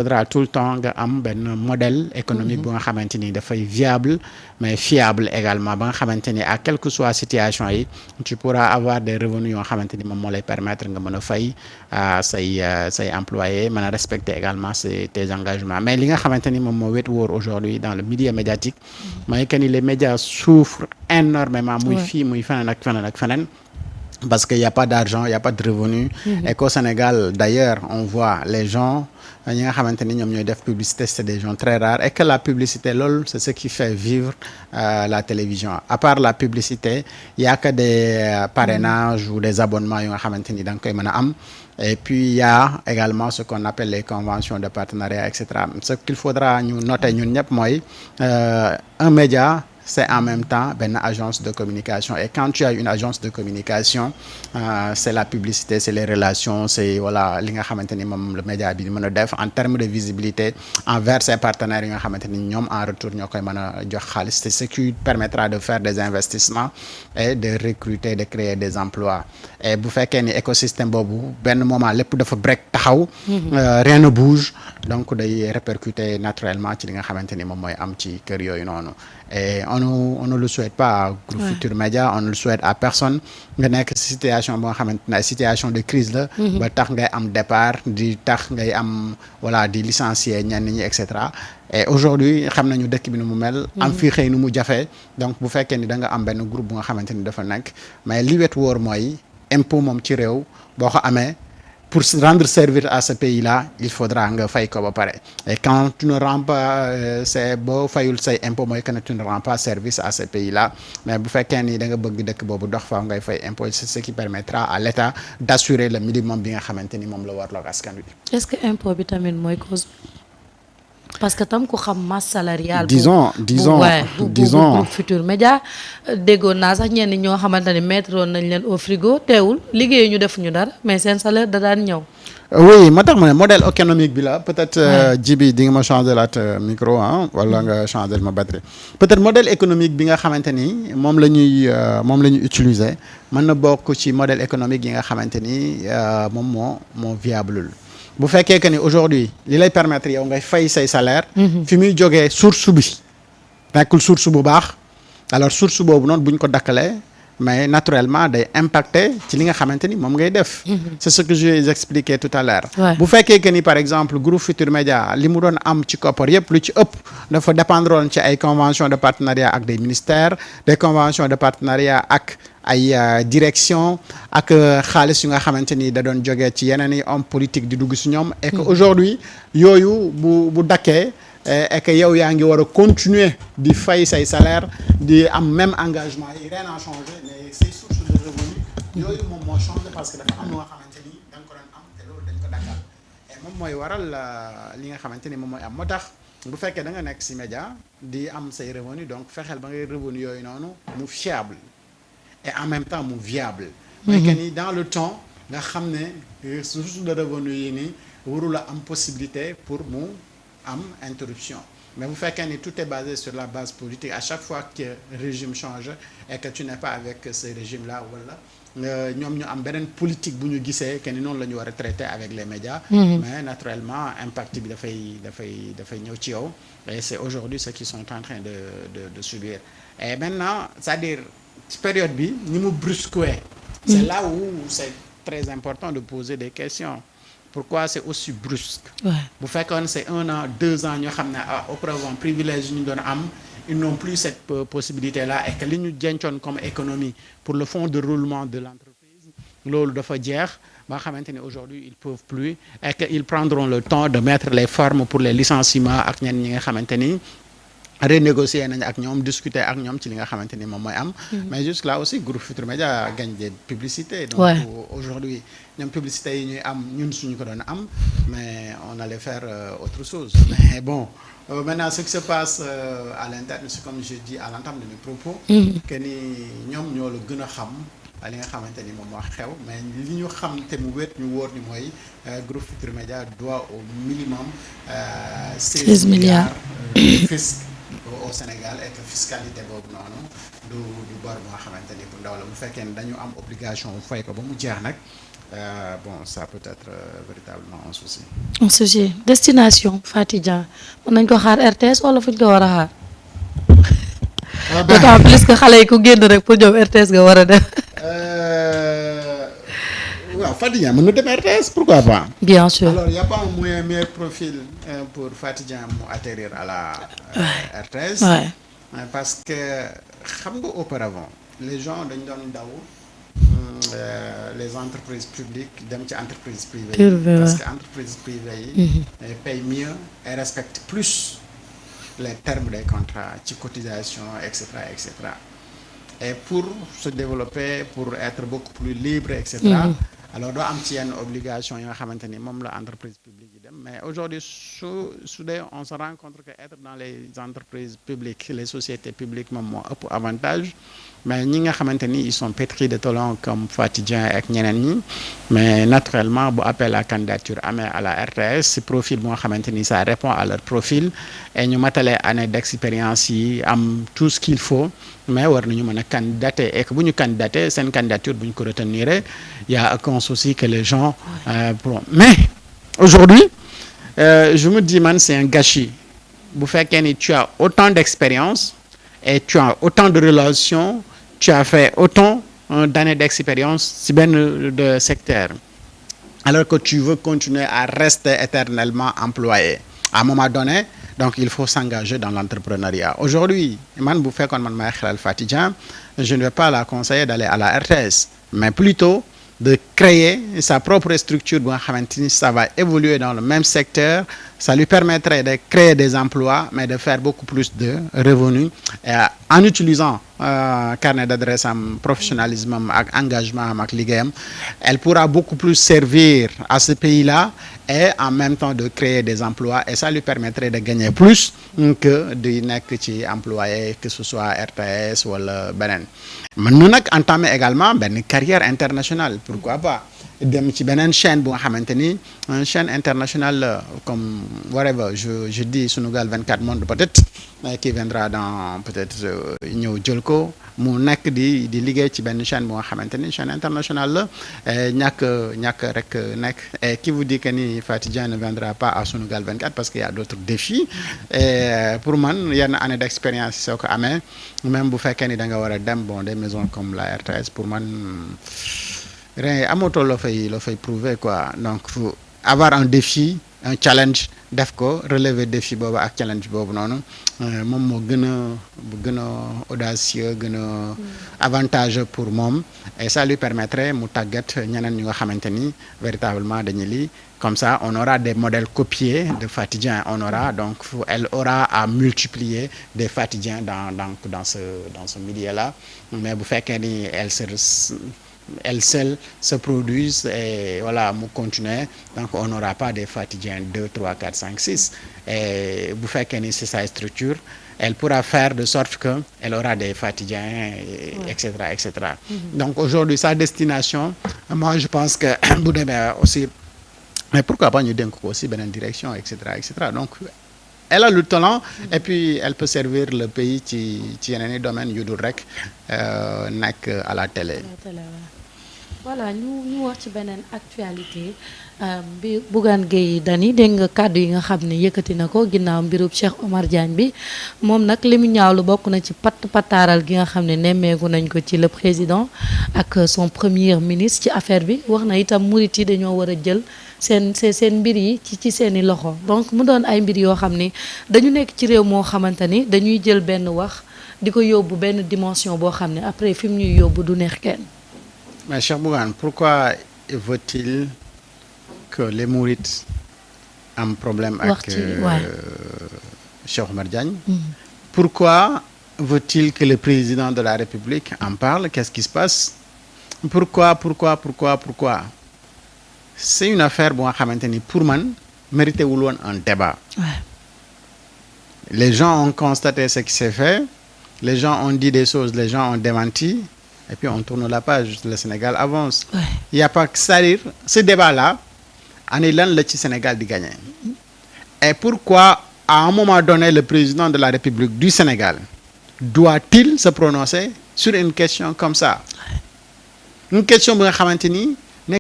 faudra tout le temps nga am benn modèle économique bu nga xamante ni dafay viable mais fiable également ba nga xamante ni à quelle que soit situation yi tu pourras avoir des revenus yoo xamante ni moom moo lay permettre nga mën a fay say employés mën a respecter également tes engagements mais li nga xamante ni moom moo wét wóor aujourd'hui dans le milieu médiatique mooy que ni les médias souffrent énormément muy fii muy feneen ak feneen parce que y a pas d'argent y a pas de revenu et qu'au Sénégal d'ailleurs on voit les gens ñi nga xamante ni ñoom ñooy def publicité c'est des gens très rares et que la publicité loolu c'est ce qui fait vivre la télévision à part la publicité y a que des parrainages ou des abonnements yu nga xamante ni da nga koy mën a am et puis il y a également ce qu'on appelle les conventions de partenariat et cetera ce qu'il faudra ñu noter ñun ñëpp mooy un média c'est en même temps benn agence de communication et quand tu as une agence de communication c'est la publicité c'est les relations c'est voilà li nga xamante ni moom le média bi mën a def en termes de visibilité envers ses partenaires yi nga xamante ni ñoom en retour ñoo koy mën a jox xaalis c'est ce qui permettra de faire des investissements et de recruter de créer des emplois et bu fekkee ni écosystème boobu benn moment lépp dafa break taxaw rien ne bouge donc day répercuter naturellement ci li nga xamante ni moom mooy am ci kër yooyu noonu et on ne le souhaite pas à Groupe Futurs Médias on ne le souhaite à personne nga nekk situation boo nga xamante ne situation de crise la ba tax ngay am départ di tax ngay am voilà di licencier ñenn ñi et cetera et aujourd'hui xam nañu dëkk bi nu mu mel am fii xëy nu mu jafee donc bu fekkee ni da nga am benn groupe bu nga xamante ni dafa nekk mais li wet wóor mooy impôt moom ci réew boo ko amee pour rendre service à ce pays-là il faudra nga fay ko ba pare et quand tu ne rends pas c'est boo fayul say impôt mooy que tu ne rends pas service à ce pays-là mais bu fekkee ni da nga bëgg dëkk boobu dox faaw ngay fay impôt c'est ce qui permettra à l'État d'assurer le minimum bi nga xamante ni moom la warloog askan wi. est-ce que impôt bi tamit mooy cause parce que tam ku xam masse salariale. disons Groupe Futurs Médias déggoon naa sax ñenn ñoo xamante ne mettre woon nañ leen au frigo teewul liggéey ñu defuñu dara mais seen salaire da daan ñëw. oui moo tax ma ne modèle économique bi la peut-être Djibi di nga ma changer laat micro wala nga changer ma batterie peut-être modèle économique bi nga xamante ni moom la ñuy utiliser mën na bokk ci modèle économique yi nga xamante ni moom moo viable. bu fekkee que ni aujourd'hui li lay permettre yow ngay fay say salaire fi muy jógee source bi nekkul source bu baax alors source boobu noonu bu ñu ko dakkalee mais naturellement day impacter ci li nga xamante ni moom ngay def c'est ce que j'ai expliqué tout à l'heure bu fekkee que ni par exemple Groupe Futurs Médias li mu doon am ci koppar yëpp lu ci ëpp dafa dépendre woon ci ay conventions de partenariat ak des ministères des conventions de partenariat ak ay direction ak xaalis yu nga xamante ni da doon jógee ci yeneen i hommes politiques di dugg si ñoom et que aujourd'hui yooyu bu dakkee et que yow yaa ngi war a continuer di fay say salaire di am même engagement yi rien n'a changé mais say sources de revenus yooyu moom moo changé parce que dafa am lu nga xamante ni da nga ko doon am te loolu dañ ko dakkal et moom mooy waral li nga xamante ni moom mooy am moo tax bu fekkee da nga nekk si média di am say revenus donc fexeel ba ngay revenus yooyu noonu mu fiable et en même temps mu viable mooy que ni dans le temps nga xam ne source de revenus yi nii warula am possibilité pour mu am interruption mais bu fekkee ni tout est basé sur la base politique à chaque fois que régime change et que tu n'es pas avec ce régime là wala ñoom ñu am beneen politique bu ñu gisee que ni noonu la ñu war a traiter avec les médias mais naturellement impact bi dafay ñëw ci yow et c'est aujourd'hui ce qu'ils sont en train de subir et maintenant c'est-à-dire période bi ni mu brusqué c'est là où c'est très important de poser des questions pourquoi c'est aussi brusque bu fekkoon c'est 1 an 2 ans ñoo xam ne auparavant privilège ñu doon am ils n'ont plus cette possibilité là et que li ñu jencoon comme économie pour le fonds de roulement de l'entreprise loolu dafa jeex ba nga xamante ni aujourd'hui ils peuvent plus et que ils prendront le temps de mettre les formes pour les licenciements ak ñenn ñi nga xamante ni renégocier nañ ak ñoom discuter ak ñoom ci li nga xamante ni moom mooy am mais jusque là aussi Groupe Futurs Médias gagne des publicités donc aujourd'hui ñoom publicités yi ñuy am ñun suñu ko doon am mais on allait faire autre chose mais bon maintenant ce qui se passe à l'interne c'est comme je dis à l'entame de mes propos que ni ñoom ñoo la gën a xam li nga xamante ni moom moo xew mais li ñu xam te mu wér ñu wóor ni mooy Groupe Futurs Médias doit au minimum 16 milliards de fisc au Sénégal et que fiscalité boobu noonu du bor bu nga xamante ni bu ndaw la bu fekkee ne dañu am obligation fay ko ba mu jeex nag Bon, ça peut être véritablement un souci. un sujet destination Faty Dieng mën nañ ko xaar RTS wala fuñ ko war a xaar. d'autant plus que xale yi ku génn rek pour ñoom RTS nga war a def. waaw Faty Dieng mën na dem RTS pourquoi pas. bien sûr alors y a pas un meilleur profil pour Faty Dieng mu atterrir à la RTS. Ouais. Parce que xam nga auparavant les gens dañ doon daw les entreprises publiques dem ci entreprises privées yi parce que entreprises privées yi payent mieux et respectent plus les termes des contrats ci cotisation et cetera et cetera et pour se développer pour être beaucoup plus libre et cetera alors doo am ci yenn obligation yi nga xamante ni moom la entreprise publique yi dem mais aujourd'hui su dee on se rend compte que être dans les entreprises publiques les sociétés publiques moom moo ëpp avantage mais ñi nga xamante ni ils sont pétris de talent comme Faty Dieng ak ñeneen ñi mais naturellement bu appel à candidature amee à la RTS si profil bu nga xamante ni ça répond à leur profil et ñu matale année d'expérience yi am tout ce qu'il faut mais war nañu mën a candidater et que bu ñu candidater seen candidature bu ñu ko retenir y a aucun souci que les gens mais aujourd'hui je me dis man c'est un gâchis bu fekkee ni tu as autant d'expérience et tu as autant de relations tu as fait autant d'années d'expérience si benn de secteur alors que tu veux continuer à rester éternellement employé à un moment donné donc il faut s'engager dans l'entrepreneuriat aujourd'hui man bu fekkoon man may xelal Faty Dieng je ne vais pas la conseiller d'aller à la RTS mais plutôt de créer sa propre structure bu nga xamante ni ça va évoluer dans le même secteur ça lui permettrait de créer des emplois mais de faire beaucoup plus de revenus en utilisant carnet d'adresse am professionnalisme am ak engagement am ak liggéeyam elle pourra beaucoup plus servir à ce pays-là et en même temps de créer des emplois et ça lui permettrait de gagner plus que di nekk ci employé que ce soit RTS wala beneen mën na nag entamer également benn carrière internationale pourquoi pas dem ci beneen chaîne bu nga xamante ni chaîne internationale comme whatever je dis Sunugal 24 Monde peut-être qui viendra dans peut-être ñëw jël ko mu nekk di liggéey ci benn chaîne bu nga xamante ni chaîne internationale la ñàkk rek nekk et qui vous dit que ni Faty Dieng ne viendra pas à Sunugal 24 parce qu'il y a d'autres défis et pour man yenn année d'expérience soo ko amee même bu fekkee ni da nga war a dem bon des maisons comme la RTS pour man rien amatoo loo fay prouver quoi donc faut avoir un défi un challenge def ko relever défi boobu ak challenge boobu noonu moom moo gën a audacieux gën a avantageux pour moom et ça lui permettrait mu tàggat ñeneen ñu nga xamante ni véritablement dañuy lii comme ça on aura des modèles copiés de Faty Dieng on aura donc elle aura à multiplier des Faty Dieng dans ce milieu-là mais bu fekkee ni elles seules se produisent et voilà mu continuer donc on n'aura pas des Faty Dieng 2 3 4 5 6 et bu fekkee ni c'est sa structure elle pourra faire de sorte que elle aura des Faty Dieng et cetera et cetera donc aujourd'hui sa destination moi je pense que bu demee aussi mais pourquoi pas ñu dénk ko aussi beneen direction et cetera donc elle a le talent et puis elle peut servir le pays ci yeneen i domaines yu dul rek nekk à la télé. voilà ñu wax ci beneen actualité bi Bougane Gueye Dany dégg nga kàddu yi nga xam ne yëkkati na ko ginnaaw mbirub Cheikh Omar Diagne bi moom nag li mu ñaawlu bokk na ci pataaral gi nga xam ne nemmeeku nañ ko ci le président ak son premier ministre ci affaire bi wax na itam murit yi dañoo war a jël seen mbir yi ci seeni loxo donc mu doon ay mbir yoo xam ni dañu nekk ci réew moo xamante ni dañuy jël benn wax di ko yóbbu benn dimension boo xam ne après fi mu ñuy yóbbu du neex kenn. Mais Cheikh Bougane, pourquoi veut-il que les mourides aient un problème avec Cheikh Omar Diagne? Pourquoi veut-il que le président de la République en parle? Qu'est-ce qui se passe? Pourquoi? C'est une affaire bu nga xamante ni pour man mérité wul woon un débat. Ouais. Les gens ont constaté ce qui s'est fait, les gens ont dit des choses, les gens ont démenti. Et puis on tourne la page, le Sénégal avance. Ouais. Il n'y a pas que ça à dire. Ce débat-là, en est lan la ci Sénégal di gagner. Et pourquoi, à un moment donné, le président de la République du Sénégal doit-il se prononcer sur une question comme ça? Une question bi nga xamante ni